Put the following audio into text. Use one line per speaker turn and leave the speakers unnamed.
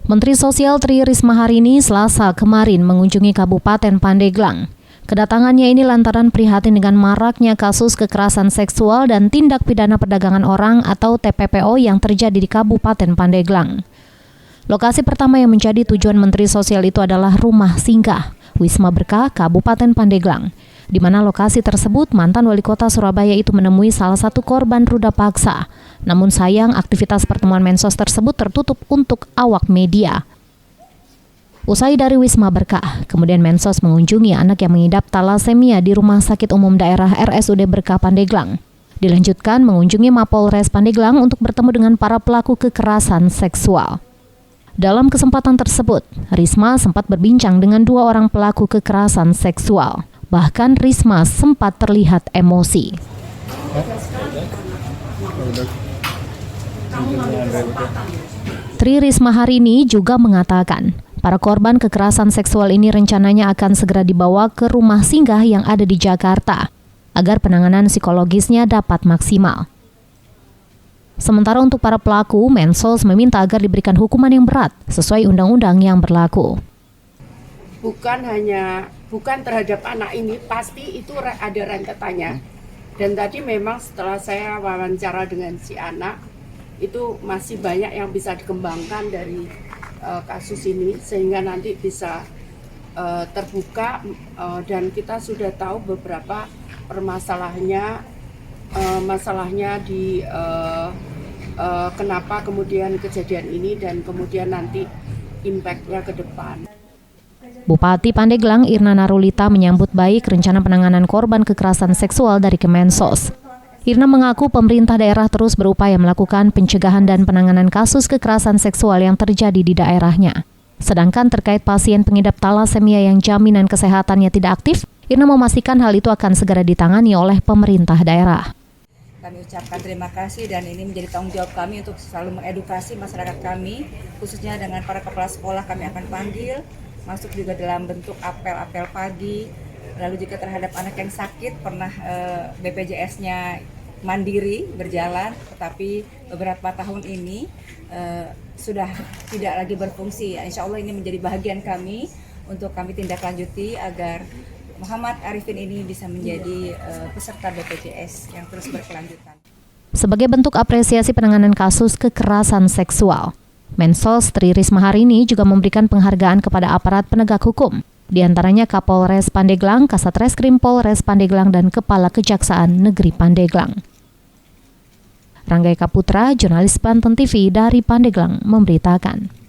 Menteri Sosial Tri Risma hari ini Selasa kemarin mengunjungi Kabupaten Pandeglang. Kedatangannya ini lantaran prihatin dengan maraknya kasus kekerasan seksual dan tindak pidana perdagangan orang atau TPPO yang terjadi di Kabupaten Pandeglang. Lokasi pertama yang menjadi tujuan Menteri Sosial itu adalah rumah singgah Wisma Berkah Kabupaten Pandeglang, di mana lokasi tersebut mantan wali kota Surabaya itu menemui salah satu korban ruda paksa. Namun sayang aktivitas pertemuan Mensos tersebut tertutup untuk awak media. Usai dari Wisma Berkah, kemudian Mensos mengunjungi anak yang mengidap talasemia di Rumah Sakit Umum Daerah RSUD Berkah Pandeglang. Dilanjutkan mengunjungi Mapolres Pandeglang untuk bertemu dengan para pelaku kekerasan seksual. Dalam kesempatan tersebut, Risma sempat berbincang dengan dua orang pelaku kekerasan seksual. Bahkan Risma sempat terlihat emosi. Tri Risma hari ini juga mengatakan, para korban kekerasan seksual ini rencananya akan segera dibawa ke rumah singgah yang ada di Jakarta, agar penanganan psikologisnya dapat maksimal. Sementara untuk para pelaku, Mensos meminta agar diberikan hukuman yang berat sesuai undang-undang yang berlaku.
Bukan terhadap anak ini, pasti itu ada rentetannya. Dan tadi memang setelah saya wawancara dengan si anak, itu masih banyak yang bisa dikembangkan dari kasus ini, sehingga nanti bisa terbuka dan kita sudah tahu beberapa masalahnya di kenapa kemudian kejadian ini dan kemudian nanti impact-nya ke depan.
Bupati Pandeglang Irna Narulita menyambut baik rencana penanganan korban kekerasan seksual dari Kemensos. Irna mengaku pemerintah daerah terus berupaya melakukan pencegahan dan penanganan kasus kekerasan seksual yang terjadi di daerahnya. Sedangkan terkait pasien pengidap talasemia yang jaminan kesehatannya tidak aktif, Irna memastikan hal itu akan segera ditangani oleh pemerintah daerah.
Kami ucapkan terima kasih dan ini menjadi tanggung jawab kami untuk selalu mengedukasi masyarakat kami, khususnya dengan para kepala sekolah kami akan panggil, masuk juga dalam bentuk apel-apel pagi, lalu juga terhadap anak yang sakit, pernah BPJS-nya mandiri berjalan, tetapi beberapa tahun ini sudah tidak lagi berfungsi. Insya Allah ini menjadi bahagian kami untuk kami tindak lanjuti agar Muhammad Arifin ini bisa menjadi peserta BPJS yang terus berkelanjutan.
Sebagai bentuk apresiasi penanganan kasus kekerasan seksual, Mensos Tri Risma hari ini juga memberikan penghargaan kepada aparat penegak hukum, di antaranya Kapolres Pandeglang, Kasatreskrim Polres Pandeglang, dan Kepala Kejaksaan Negeri Pandeglang. Ranggai Kaputra, jurnalis Banten TV dari Pandeglang, memberitakan.